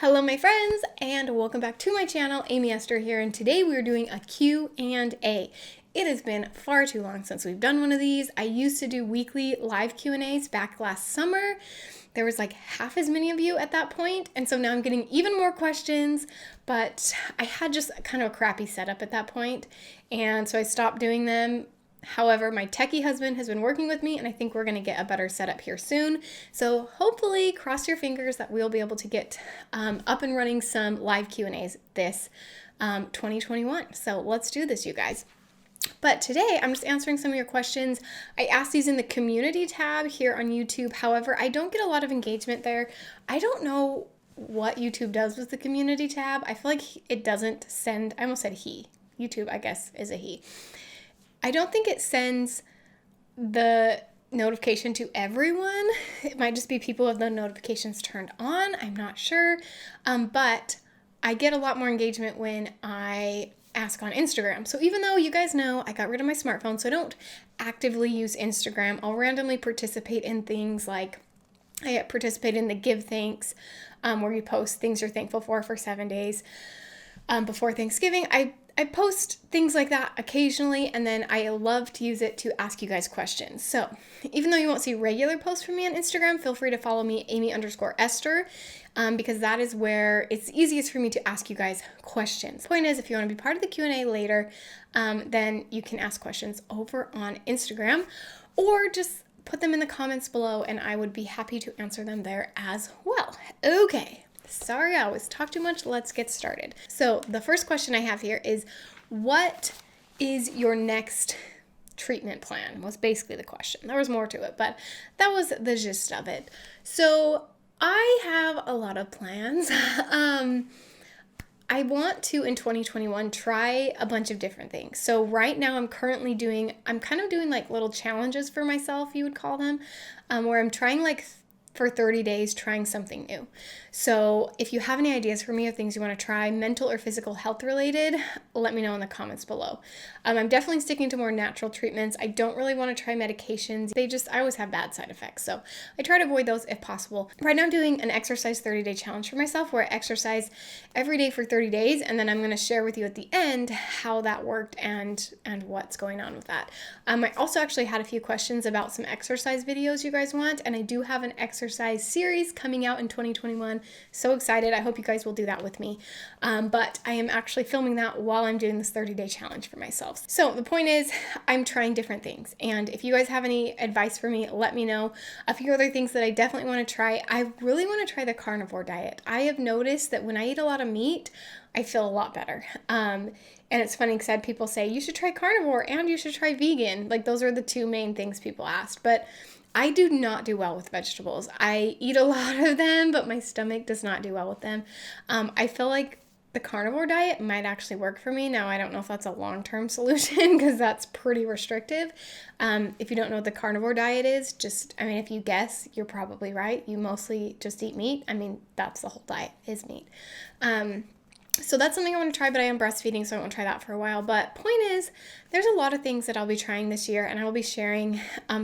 Hello my friends and welcome back to my channel. Amy Esther here, and today we are doing a Q&A. It has been far too long since we've done one of these. I used to do weekly live Q&As back last summer. There was like half as many of you at that point, and so now I'm getting even more questions, but I had just kind of a crappy setup at that point, and so I stopped doing them. However, my techie husband has been working with me, and I think we're going to get a better setup here soon. So hopefully, cross your fingers that we'll be able to get up and running some live Q&As this 2021. So let's do this, you guys. But today, I'm just answering some of your questions. I asked these in the community tab here on YouTube. However, I don't get a lot of engagement there. I don't know what YouTube does with the community tab. I feel like it doesn't send, I almost said he. YouTube, I guess, is a he. I don't think it sends the notification to everyone. It might just be people with the notifications turned on. I'm not sure. But I get a lot more engagement when I ask on Instagram. So even though you guys know I got rid of my smartphone, so I don't actively use Instagram, I'll randomly participate in things like I participate in the Give Thanks, where you post things you're thankful for 7 days before Thanksgiving. I post things like that occasionally, and then I love to use it to ask you guys questions. So even though you won't see regular posts from me on Instagram, feel free to follow me, Aimee_Esther, because that is where it's easiest for me to ask you guys questions. Point is, if you want to be part of the Q&A later, then you can ask questions over on Instagram, or just put them in the comments below, and I would be happy to answer them there as well. Okay. Sorry, I always talk too much. Let's get started. So the first question I have here is, what is your next treatment plan? Was basically the question. There was more to it, but that was the gist of it. So I have a lot of plans. I want to, in 2021, try a bunch of different things. So right now I'm kind of doing like little challenges for myself, you would call them, where I'm trying for 30 days, trying something new. So if you have any ideas for me of things you want to try, mental or physical health related, let me know in the comments below. I'm definitely sticking to more natural treatments. I don't really want to try medications. I always have bad side effects. So I try to avoid those if possible. Right now I'm doing an exercise 30-day challenge for myself where I exercise every day for 30 days. And then I'm going to share with you at the end how that worked and what's going on with that. I also actually had a few questions about some exercise videos you guys want. And I do have an exercise series coming out in 2021. So excited. I hope you guys will do that with me. But I am actually filming that while I'm doing this 30-day challenge for myself. So the point is, I'm trying different things. And if you guys have any advice for me, let me know. A few other things that I definitely want to try. I really want to try the carnivore diet. I have noticed that when I eat a lot of meat, I feel a lot better. And it's funny because I had people say, you should try carnivore and you should try vegan. Like those are the two main things people asked. But I do not do well with vegetables. I eat a lot of them, but my stomach does not do well with them. I feel like the carnivore diet might actually work for me. Now, I don't know if that's a long-term solution because that's pretty restrictive. If you don't know what the carnivore diet is, if you guess, you're probably right. You mostly just eat meat. That's the whole diet is meat. So that's something I want to try, but I am breastfeeding, so I won't try that for a while. But point is, there's a lot of things that I'll be trying this year, and I will be sharing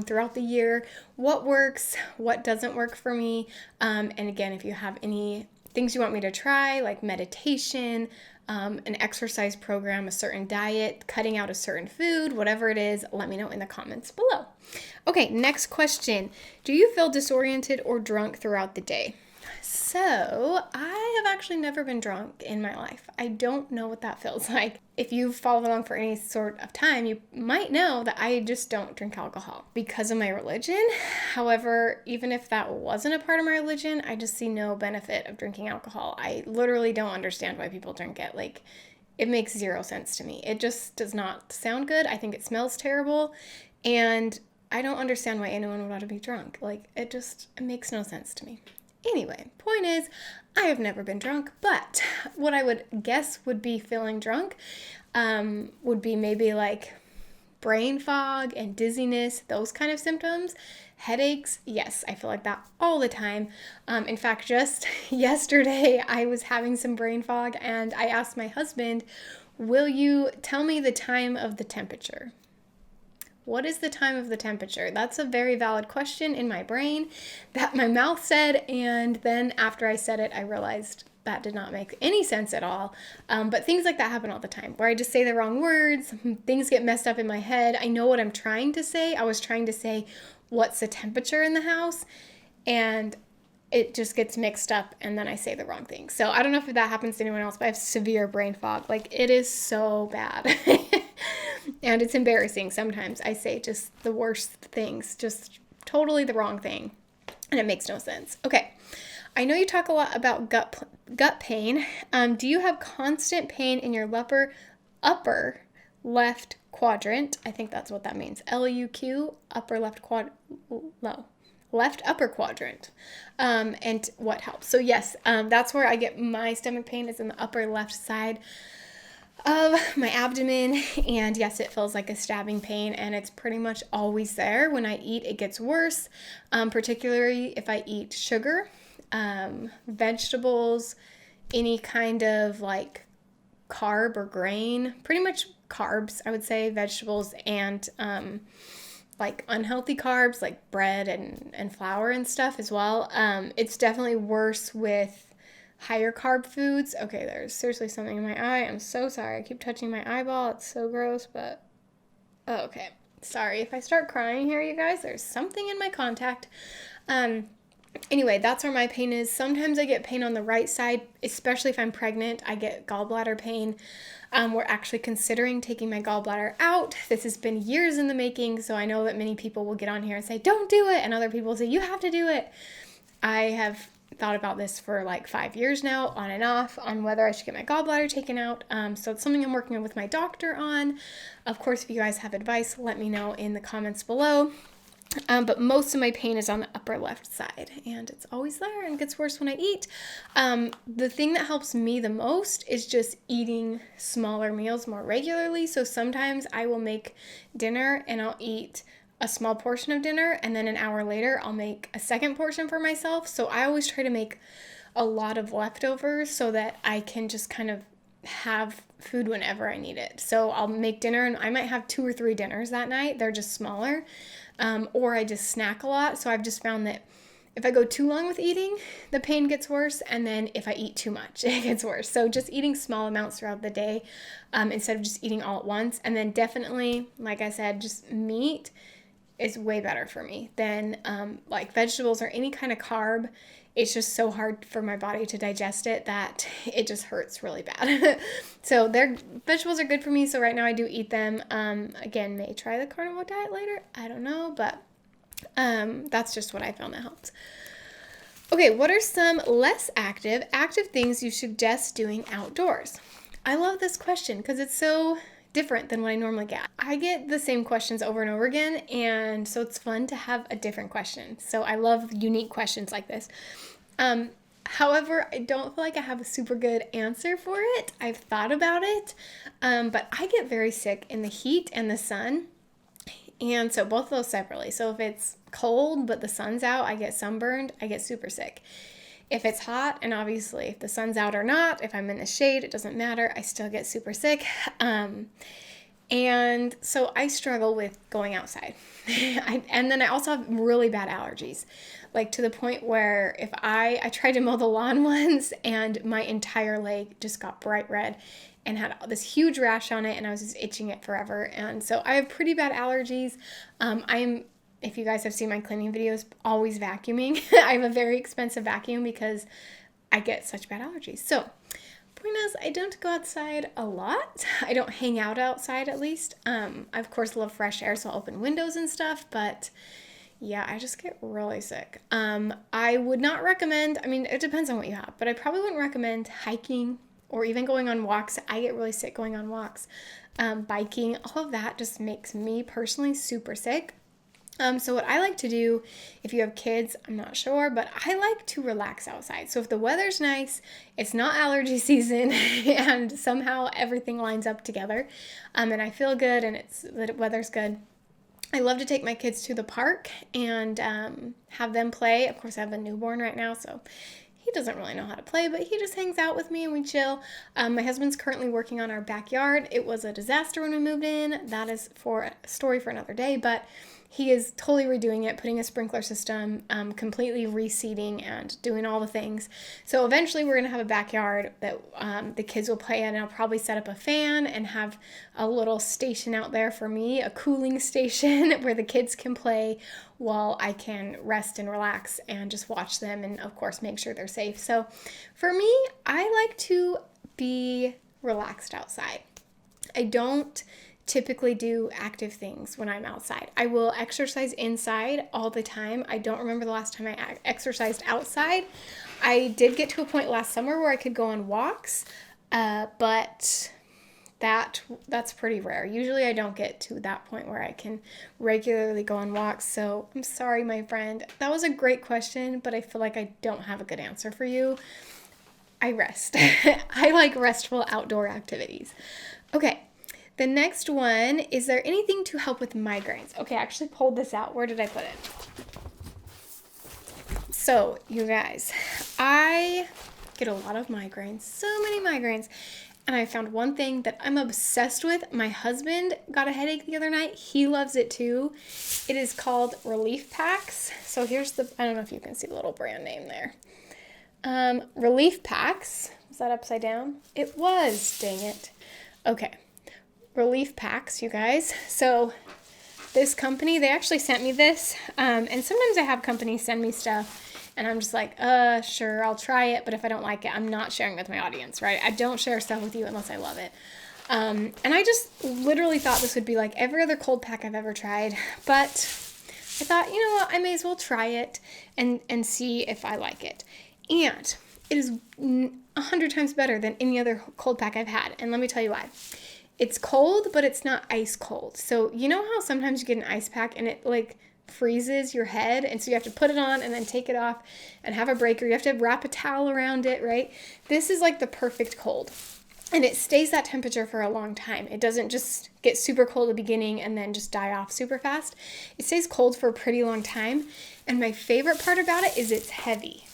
throughout the year what works, what doesn't work for me. And again, if you have any things you want me to try, like meditation, an exercise program, a certain diet, cutting out a certain food, whatever it is, let me know in the comments below. Okay, next question. Do you feel disoriented or drunk throughout the day? So, I have actually never been drunk in my life. I don't know what that feels like. If you've followed along for any sort of time, you might know that I just don't drink alcohol because of my religion. However, even if that wasn't a part of my religion, I just see no benefit of drinking alcohol. I literally don't understand why people drink it. Like, it makes zero sense to me. It just does not sound good. I think it smells terrible. And I don't understand why anyone would want to be drunk. Like, it makes no sense to me. Anyway, point is, I have never been drunk, but what I would guess would be feeling drunk would be maybe like brain fog and dizziness, those kind of symptoms. Headaches, yes, I feel like that all the time. In fact, just yesterday, I was having some brain fog, and I asked my husband, will you tell me the time of the temperature? What is the time of the temperature? That's a very valid question in my brain that my mouth said, and then after I said it, I realized that did not make any sense at all. But things like that happen all the time where I just say the wrong words. Things get messed up in my head. I know what I'm trying to say. I was trying to say, what's the temperature in the house? And it just gets mixed up and then I say the wrong thing. So I don't know if that happens to anyone else, but I have severe brain fog. Like, it is so bad. And it's embarrassing. Sometimes I say just the worst things, just totally the wrong thing. And it makes no sense. Okay. I know you talk a lot about gut pain. Do you have constant pain in your upper left quadrant? I think that's what that means. LUQ, upper left left upper quadrant. And what helps? So yes, that's where I get my stomach pain, is in the upper left side of my abdomen. And yes, it feels like a stabbing pain, and it's pretty much always there. When I eat, it gets worse, particularly if I eat sugar, vegetables, any kind of like carb or grain, pretty much carbs, I would say, vegetables, and like unhealthy carbs like bread and flour and stuff as well. It's definitely worse with higher carb foods. Okay, there's seriously something in my eye. I'm so sorry. I keep touching my eyeball. It's so gross, but okay. Sorry if I start crying here, you guys. There's something in my contact. Anyway, that's where my pain is. Sometimes I get pain on the right side, especially if I'm pregnant. I get gallbladder pain. We're actually considering taking my gallbladder out. This has been years in the making, so I know that many people will get on here and say, don't do it, and other people say, you have to do it. I have thought about this for like 5 years now, on and off, on whether I should get my gallbladder taken out. So it's something I'm working with my doctor on. Of course, if you guys have advice, let me know in the comments below. But most of my pain is on the upper left side, and it's always there and gets worse when I eat. The thing that helps me the most is just eating smaller meals more regularly. So sometimes I will make dinner and I'll eat a small portion of dinner, and then an hour later I'll make a second portion for myself. So I always try to make a lot of leftovers so that I can just kind of have food whenever I need it. So I'll make dinner, and I might have 2 or 3 dinners that night. They're just smaller. Or I just snack a lot. So I've just found that if I go too long with eating, the pain gets worse. And then if I eat too much, it gets worse. So just eating small amounts throughout the day, instead of just eating all at once. And then definitely, like I said, just meat is way better for me than like vegetables or any kind of carb. It's just so hard for my body to digest it that it just hurts really bad. So vegetables are good for me. So right now I do eat them. Again, may try the carnivore diet later. I don't know, but that's just what I found that helps. Okay, what are some less active things you suggest doing outdoors? I love this question because it's so different than what I normally get. I get the same questions over and over again, and so it's fun to have a different question. So I love unique questions like this. However, I don't feel like I have a super good answer for it. I've thought about it, but I get very sick in the heat and the sun, and so both of those separately. So if it's cold but the sun's out, I get sunburned, I get super sick. If it's hot, and obviously if the sun's out or not, if I'm in the shade, it doesn't matter, I still get super sick. And so I struggle with going outside. And then I also have really bad allergies, like to the point where if I tried to mow the lawn once and my entire leg just got bright red and had this huge rash on it, and I was just itching it forever. And so I have pretty bad allergies. If you guys have seen my cleaning videos, always vacuuming. I have a very expensive vacuum because I get such bad allergies. So, point is, I don't go outside a lot. I don't hang out outside, at least. I, of course, love fresh air, so I'll open windows and stuff. But, yeah, I just get really sick. I would not recommend, I mean, it depends on what you have. But I probably wouldn't recommend hiking or even going on walks. I get really sick going on walks. Biking, all of that just makes me personally super sick. So what I like to do, if you have kids, I'm not sure, but I like to relax outside. So if the weather's nice, it's not allergy season, and somehow everything lines up together, and I feel good, and the weather's good, I love to take my kids to the park and have them play. Of course, I have a newborn right now, so he doesn't really know how to play, but he just hangs out with me and we chill. My husband's currently working on our backyard. It was a disaster when we moved in. That is for a story for another day, but he is totally redoing it, putting a sprinkler system, completely reseeding and doing all the things. So eventually we're going to have a backyard that the kids will play in, and I'll probably set up a fan and have a little station out there for me, a cooling station where the kids can play while I can rest and relax and just watch them, and of course make sure they're safe. So for me, I like to be relaxed outside. I don't typically do active things when I'm outside. I will exercise inside all the time. I don't remember the last time I exercised outside. I did get to a point last summer where I could go on walks, but that's pretty rare. Usually I don't get to that point where I can regularly go on walks. So I'm sorry, my friend. That was a great question, but I feel like I don't have a good answer for you. I rest. I like restful outdoor activities. Okay. The next one, is there anything to help with migraines? Okay, I actually pulled this out. Where did I put it? So, you guys, I get a lot of migraines, so many migraines, and I found one thing that I'm obsessed with. My husband got a headache the other night. He loves it too. It is called Relief Packs. So here's I don't know if you can see the little brand name there. Relief Packs. Was that upside down? It was, dang it. Okay. Relief Packs, you guys. So this company, they actually sent me this, and sometimes I have companies send me stuff and I'm just like, sure, I'll try it, but if I don't like it, I'm not sharing it with my audience, right? I don't share stuff with you unless I love it. And I just literally thought this would be like every other cold pack I've ever tried, but I thought, you know what, I may as well try it and see if I like it. And it is 100 times better than any other cold pack I've had, and let me tell you why. It's cold, but it's not ice cold. So you know how sometimes you get an ice pack and it like freezes your head, and so you have to put it on and then take it off and have a break, or you have to wrap a towel around it, right? This is like the perfect cold. And it stays that temperature for a long time. It doesn't just get super cold at the beginning and then just die off super fast. It stays cold for a pretty long time. And my favorite part about it is it's heavy.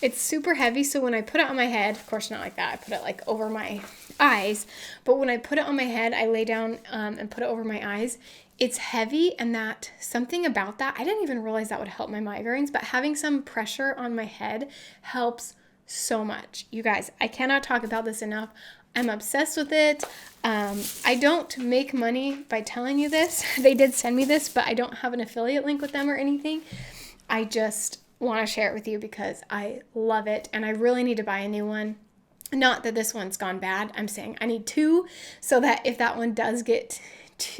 It's super heavy, so when I put it on my head, of course not like that, I put it like over my eyes, but when I put it on my head, I lay down and put it over my eyes. It's heavy, and that something about that, I didn't even realize that would help my migraines, but having some pressure on my head helps so much. You guys, I cannot talk about this enough. I'm obsessed with it. I don't make money by telling you this. They did send me this, but I don't have an affiliate link with them or anything. I just want to share it with you because I love it, and I really need to buy a new one. Not that this one's gone bad. I'm saying I need two so that if that one does get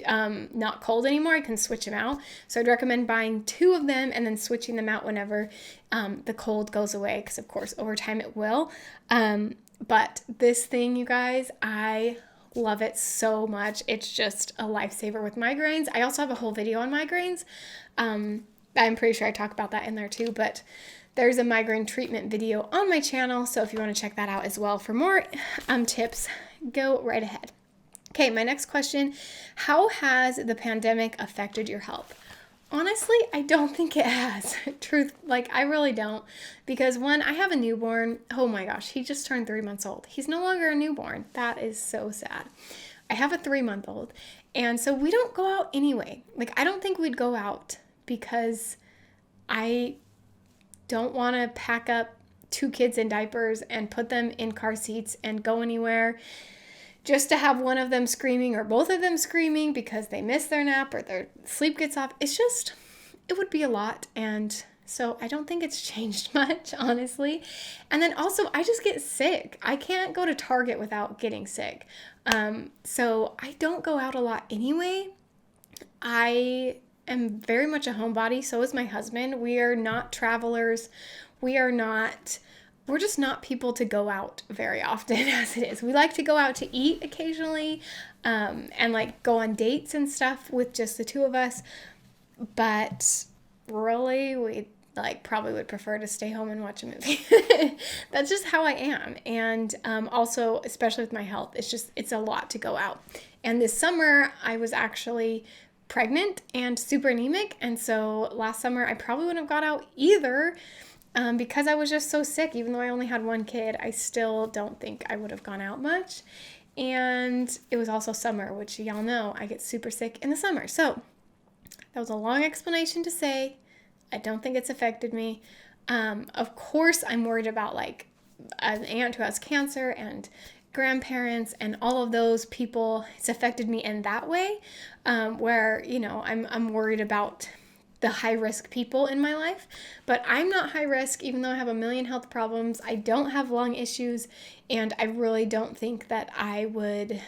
not cold anymore, I can switch them out. So I'd recommend buying two of them and then switching them out whenever the cold goes away, because of course over time it will. But this thing, you guys, I love it so much. It's just a lifesaver with migraines. I also have a whole video on migraines. I'm pretty sure I talk about that in there too, but there's a migraine treatment video on my channel, so if you want to check that out as well for more tips, go right ahead. Okay, my next question, how has the pandemic affected your health? Honestly, I don't think it has. I really don't, because one, I have a newborn. Oh my gosh, he just turned 3 months old. He's no longer a newborn. That is so sad. I have a 3-month-old, and so we don't go out anyway. I don't think we'd go out because I don't want to pack up 2 kids in diapers and put them in car seats and go anywhere just to have one of them screaming or both of them screaming because they miss their nap or their sleep gets off. It would be a lot. And so I don't think it's changed much, honestly. And then also I just get sick. I can't go to Target without getting sick. So I don't go out a lot anyway. I am very much a homebody. So is my husband. We are not travelers. We're just not people to go out very often as it is. We like to go out to eat occasionally, and go on dates and stuff with just the 2 of us. But really, we probably would prefer to stay home and watch a movie. That's just how I am. And also, especially with my health, it's a lot to go out. And this summer, I was actually pregnant and super anemic. And so last summer, I probably wouldn't have got out either because I was just so sick. Even though I only had 1 kid, I still don't think I would have gone out much. And it was also summer, which y'all know I get super sick in the summer. So that was a long explanation to say I don't think it's affected me. Of course, I'm worried about like an aunt who has cancer and grandparents and all of those people. It's affected me in that way, where, you know, I'm worried about the high risk people in my life, but I'm not high risk, even though I have a million health problems. I don't have lung issues, and I really don't think that I would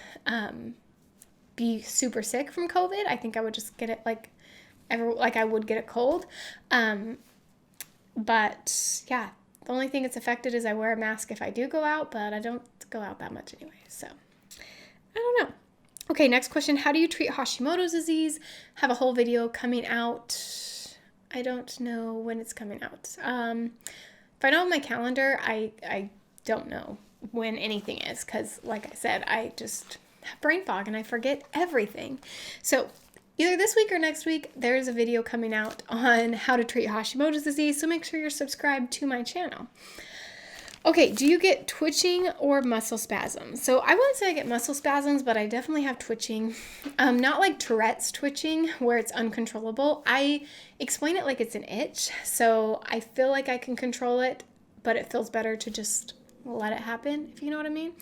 be super sick from COVID. I think I would just get it like I would get a cold. But yeah, the only thing it's affected is I wear a mask if I do go out, but I don't go out that much anyway. So I don't know. Okay, next question. How do you treat Hashimoto's disease? Have a whole video coming out. I don't know when it's coming out. If I don't have my calendar, I don't know when anything is, because like I said, I just have brain fog and I forget everything. So either this week or next week, there's a video coming out on how to treat Hashimoto's disease, so make sure you're subscribed to my channel. Okay, do you get twitching or muscle spasms? So I wouldn't say I get muscle spasms, but I definitely have twitching. Not like Tourette's twitching, where it's uncontrollable. I explain it like it's an itch, so I feel like I can control it, but it feels better to just let it happen, if you know what I mean.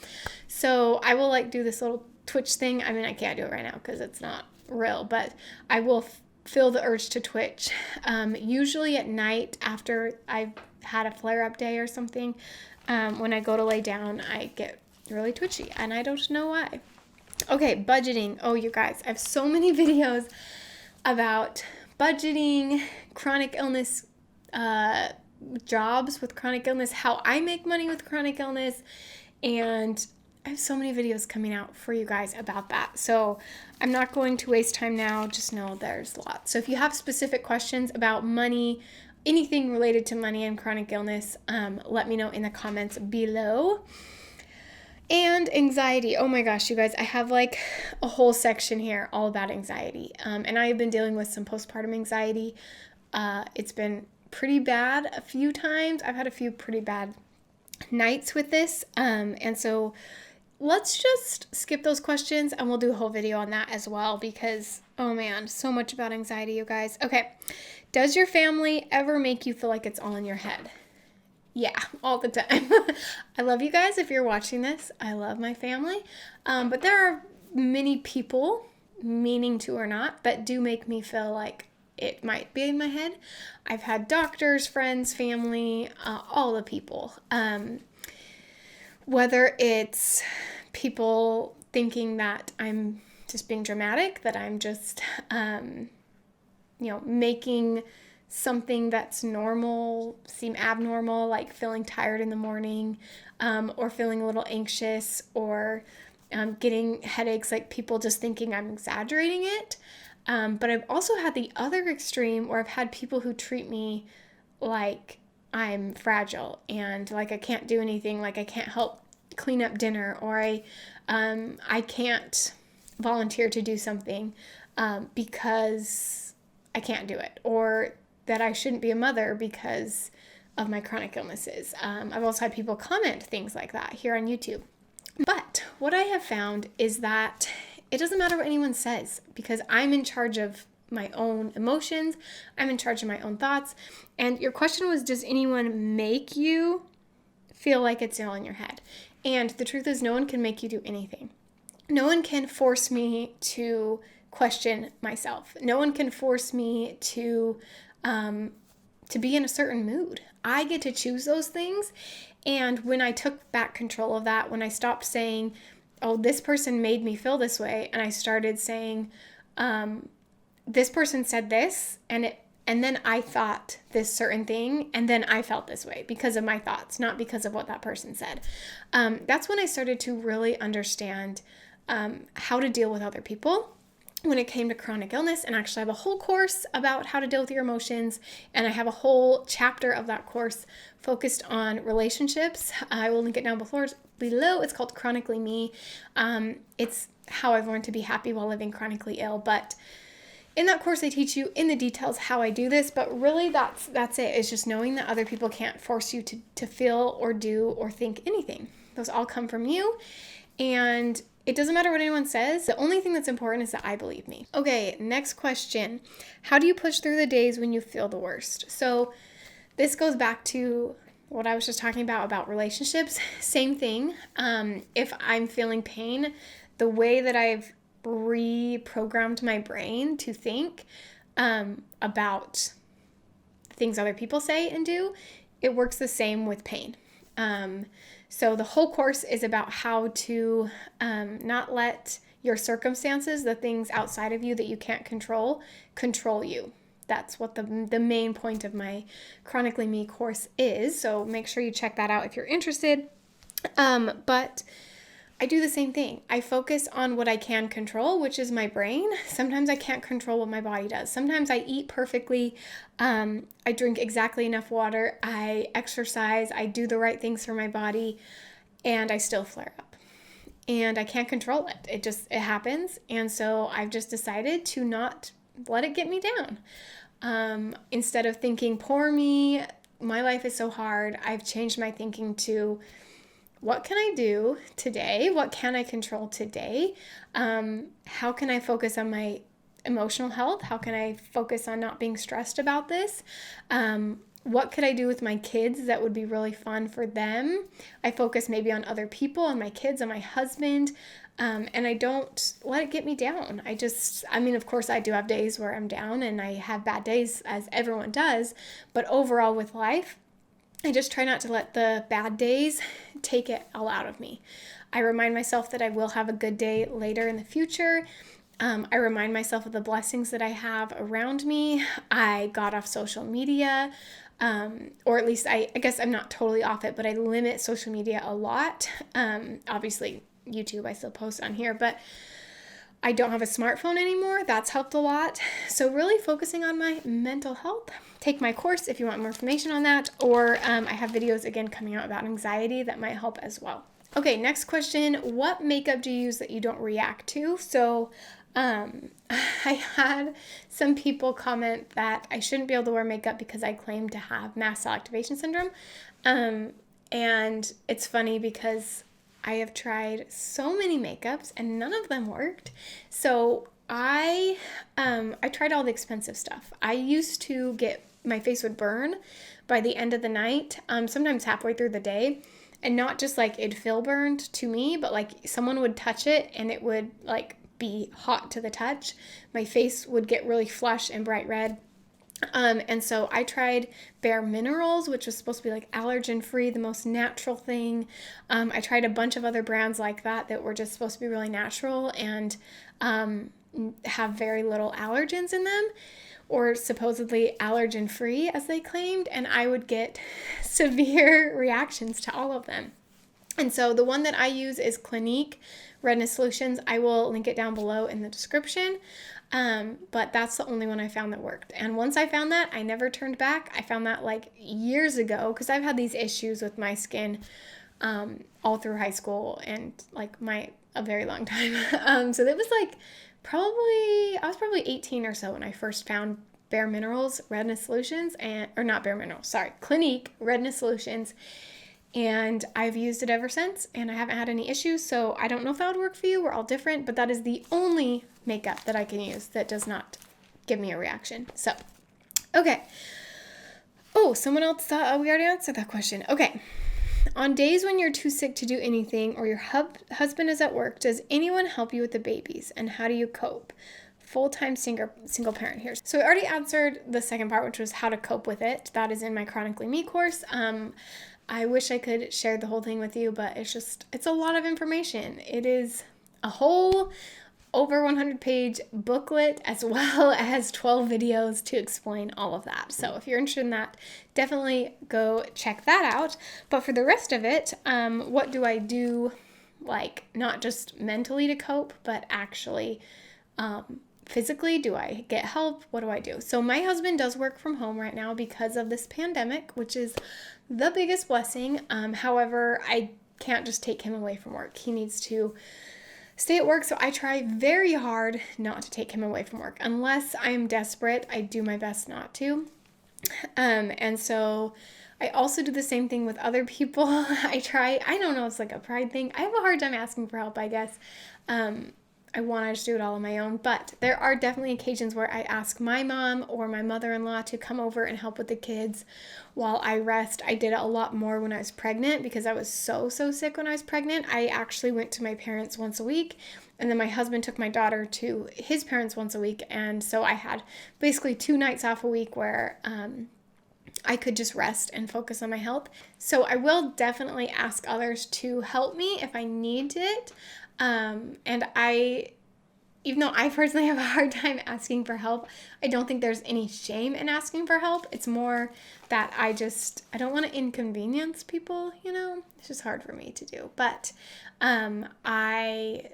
So I will like do this little twitch thing. I mean, I can't do it right now because it's not real, but I will feel the urge to twitch. Usually at night after I've had a flare-up day or something. When I go to lay down, I get really twitchy, and I don't know why. Okay, budgeting. Oh, you guys, I have so many videos about budgeting, chronic illness, jobs with chronic illness, how I make money with chronic illness, and I have so many videos coming out for you guys about that. So I'm not going to waste time now. Just know there's lots. So if you have specific questions about money, anything related to money and chronic illness, let me know in the comments below. And anxiety. Oh my gosh, you guys, I have like a whole section here all about anxiety. And I have been dealing with some postpartum anxiety. It's been pretty bad a few times. I've had a few pretty bad nights with this. And so let's just skip those questions and we'll do a whole video on that as well, because, oh man, so much about anxiety, you guys. Okay. Does your family ever make you feel like it's all in your head? Yeah, all the time. I love you guys if you're watching this. I love my family. But there are many people, meaning to or not, that do make me feel like it might be in my head. I've had doctors, friends, family, all the people. Whether it's people thinking that I'm just being dramatic, that I'm just, making something that's normal seem abnormal, like feeling tired in the morning, or feeling a little anxious, or getting headaches, like people just thinking I'm exaggerating it. But I've also had the other extreme where I've had people who treat me like I'm fragile and like I can't do anything, like I can't help clean up dinner, or I can't volunteer to do something because I can't do it, or that I shouldn't be a mother because of my chronic illnesses. I've also had people comment things like that here on YouTube. But what I have found is that it doesn't matter what anyone says, because I'm in charge of my own emotions. I'm in charge of my own thoughts. And your question was, does anyone make you feel like it's all in your head? And the truth is, no one can make you do anything. No one can force me to question myself. No one can force me to be in a certain mood. I get to choose those things. And when I took back control of that, when I stopped saying, oh, this person made me feel this way, and I started saying, this person said this, and then I thought this certain thing, and then I felt this way because of my thoughts, not because of what that person said. That's when I started to really understand how to deal with other people when it came to chronic illness. And actually I have a whole course about how to deal with your emotions, and I have a whole chapter of that course focused on relationships. I will link it down below. It's called Chronically Me. It's how I've learned to be happy while living chronically ill. But in that course, I teach you in the details how I do this, but really that's it. It's just knowing that other people can't force you to feel or do or think anything. Those all come from you. And it doesn't matter what anyone says. The only thing that's important is that I believe me. Okay, next question. How do you push through the days when you feel the worst? So this goes back to what I was just talking about relationships. Same thing. If I'm feeling pain, the way that I've reprogrammed my brain to think about things other people say and do, it works the same with pain. So the whole course is about how to not let your circumstances, the things outside of you that you can't control you. That's what the main point of my Chronically Me course is. So make sure you check that out if you're interested. But I do the same thing. I focus on what I can control, which is my brain. Sometimes I can't control what my body does. Sometimes I eat perfectly. I drink exactly enough water. I exercise. I do the right things for my body, and I still flare up. And I can't control it. It happens. And so I've just decided to not let it get me down. Instead of thinking, poor me, my life is so hard, I've changed my thinking to, what can I do today? What can I control today? How can I focus on my emotional health? How can I focus on not being stressed about this? What could I do with my kids that would be really fun for them? I focus maybe on other people, on my kids, on my husband, and I don't let it get me down. Of course I do have days where I'm down and I have bad days, as everyone does, but overall with life, I just try not to let the bad days take it all out of me. I remind myself that I will have a good day later in the future. I remind myself of the blessings that I have around me. I got off social media, or at least I guess I'm not totally off it, but I limit social media a lot. Obviously, YouTube, I still post on here, but I don't have a smartphone anymore. That's helped a lot. So really focusing on my mental health. Take my course if you want more information on that, or I have videos again coming out about anxiety that might help as well. Okay, next question. What makeup do you use that you don't react to? So I had some people comment that I shouldn't be able to wear makeup because I claim to have mast cell activation syndrome. And it's funny because I have tried so many makeups and none of them worked. So I tried all the expensive stuff. I used to my face would burn by the end of the night, sometimes halfway through the day, and not just like it'd feel burned to me, but like someone would touch it and it would like be hot to the touch. My face would get really flush and bright red. And so I tried Bare Minerals, which was supposed to be like allergen free, the most natural thing. I tried a bunch of other brands like that were just supposed to be really natural and have very little allergens in them, or supposedly allergen free as they claimed, and I would get severe reactions to all of them. And so the one that I use is Clinique Redness Solutions. I will link it down below in the description. But that's the only one I found that worked. And once I found that, I never turned back. I found that like years ago because I've had these issues with my skin all through high school and like a very long time. So it was like I was probably 18 or so when I first found Bare Minerals Redness Solutions, Clinique Redness Solutions. And I've used it ever since, and I haven't had any issues, so I don't know if that would work for you. We're all different, but that is the only makeup that I can use that does not give me a reaction. So, okay. Oh, someone else thought we already answered that question. Okay. On days when you're too sick to do anything or your husband is at work, does anyone help you with the babies, and how do you cope? Full-time single parent here. So I already answered the second part, which was how to cope with it. That is in my Chronically Me course. I wish I could share the whole thing with you, but it's a lot of information. It is a whole over 100-page booklet as well as 12 videos to explain all of that. So if you're interested in that, definitely go check that out. But for the rest of it, what do I do, like not just mentally to cope, but actually physically? Do I get help? What do I do? So my husband does work from home right now because of this pandemic, which is the biggest blessing. However, I can't just take him away from work. He needs to stay at work, so I try very hard not to take him away from work. Unless I'm desperate, I do my best not to. And so I also do the same thing with other people. I don't know, it's like a pride thing. I have a hard time asking for help, I guess. I want to just do it all on my own, but there are definitely occasions where I ask my mom or my mother-in-law to come over and help with the kids while I rest. I did it a lot more when I was pregnant because I was so sick when I was pregnant. I actually went to my parents once a week, and then my husband took my daughter to his parents once a week, and so I had basically 2 nights off a week where I could just rest and focus on my health. So I will definitely ask others to help me if I need it. Even though I personally have a hard time asking for help, I don't think there's any shame in asking for help. It's more that I don't want to inconvenience people, It's just hard for me to do. But I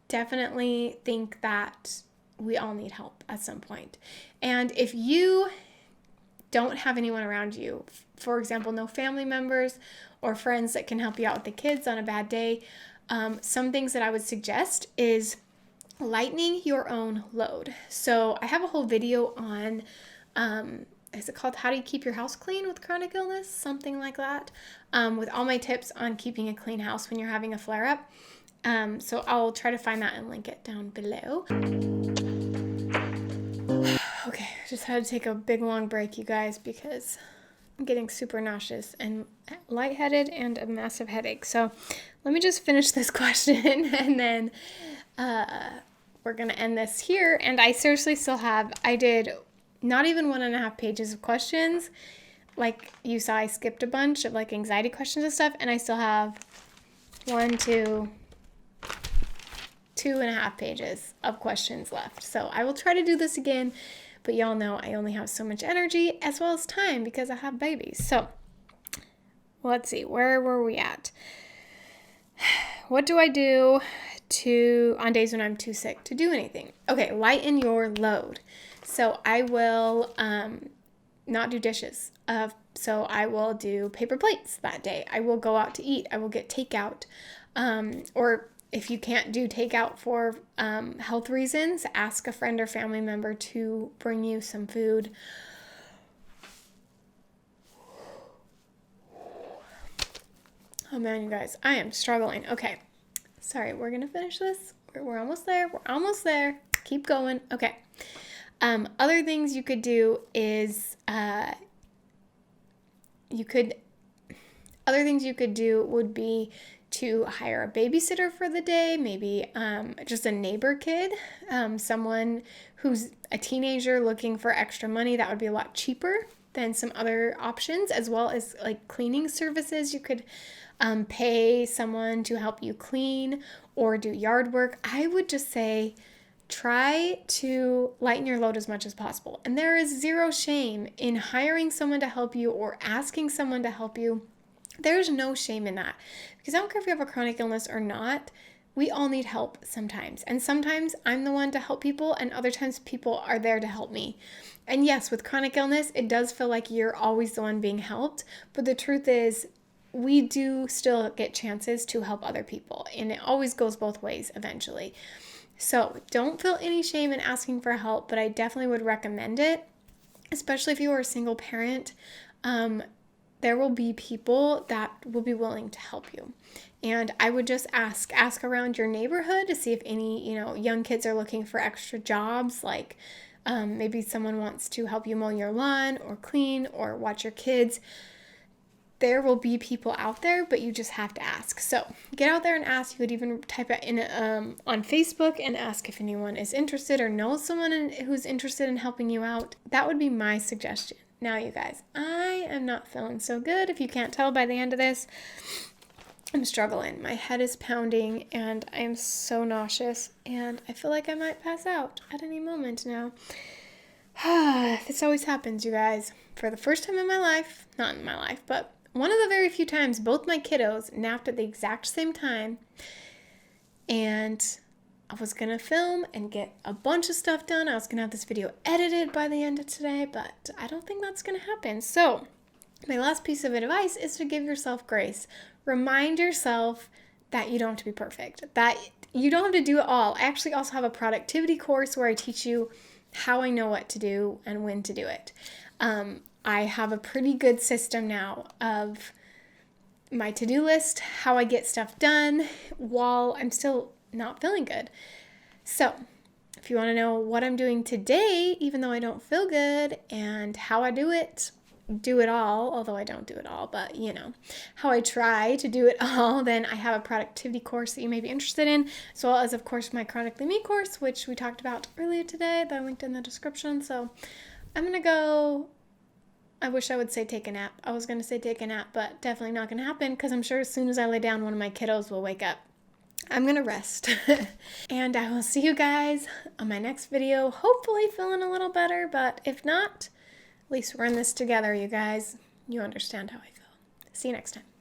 definitely think that we all need help at some point. And if you don't have anyone around you, for example, no family members or friends that can help you out with the kids on a bad day, some things that I would suggest is lightening your own load. So I have a whole video on, is it called How Do You Keep Your House Clean with Chronic Illness? Something like that, with all my tips on keeping a clean house when you're having a flare-up. So I'll try to find that and link it down below. Okay, I just had to take a big long break, you guys, because I'm getting super nauseous and lightheaded and a massive headache. So let me just finish this question and then we're going to end this here. And I seriously still I did not even 1.5 pages of questions. Like you saw, I skipped a bunch of like anxiety questions and stuff, and I still have 2.5 pages of questions left. So I will try to do this again. But y'all know I only have so much energy as well as time because I have babies. So let's see, where were we at? What do I do on days when I'm too sick to do anything? Okay, lighten your load. So I will not do dishes. So I will do paper plates that day. I will go out to eat. I will get takeout. Or if you can't do takeout for health reasons, ask a friend or family member to bring you some food. Oh man, you guys, I am struggling. Okay, sorry, we're gonna finish this. We're almost there. We're almost there. Keep going. Okay. Other things you could do is would be to hire a babysitter for the day, maybe just a neighbor kid, someone who's a teenager looking for extra money. That would be a lot cheaper than some other options, as well as like cleaning services. You could pay someone to help you clean or do yard work. I would just say try to lighten your load as much as possible. And there is zero shame in hiring someone to help you or asking someone to help you. There's no shame in that, because I don't care if you have a chronic illness or not, we all need help sometimes. And sometimes I'm the one to help people, and other times people are there to help me. And yes, with chronic illness, it does feel like you're always the one being helped. But the truth is, we do still get chances to help other people. And it always goes both ways eventually. So don't feel any shame in asking for help, but I definitely would recommend it, especially if you are a single parent. There will be people that will be willing to help you. And I would just ask around your neighborhood to see if any, young kids are looking for extra jobs, like maybe someone wants to help you mow your lawn or clean or watch your kids. There will be people out there, but you just have to ask. So get out there and ask. You could even type it in on Facebook and ask if anyone is interested or knows someone who's interested in helping you out. That would be my suggestion. Now, you guys, I am not feeling so good. If you can't tell by the end of this, I'm struggling. My head is pounding and I'm so nauseous and I feel like I might pass out at any moment now. This always happens, you guys. For the first time in my life, not in my life, but one of the very few times, both my kiddos napped at the exact same time, and I was going to film and get a bunch of stuff done. I was going to have this video edited by the end of today, but I don't think that's going to happen. So my last piece of advice is to give yourself grace. Remind yourself that you don't have to be perfect, that you don't have to do it all. I actually also have a productivity course where I teach you how I know what to do and when to do it. I have a pretty good system now of my to-do list, how I get stuff done while I'm still not feeling good. So if you want to know what I'm doing today, even though I don't feel good, and how I do it all, although I don't do it all, but how I try to do it all, then I have a productivity course that you may be interested in, as well as, of course, my Chronically Me course, which we talked about earlier today, that I linked in the description. So I'm going to go. I wish I would say take a nap. I was going to say take a nap, but definitely not going to happen because I'm sure as soon as I lay down, one of my kiddos will wake up. I'm going to rest. And I will see you guys on my next video, hopefully feeling a little better, but if not, at least we're in this together, you guys. You understand how I feel. See you next time.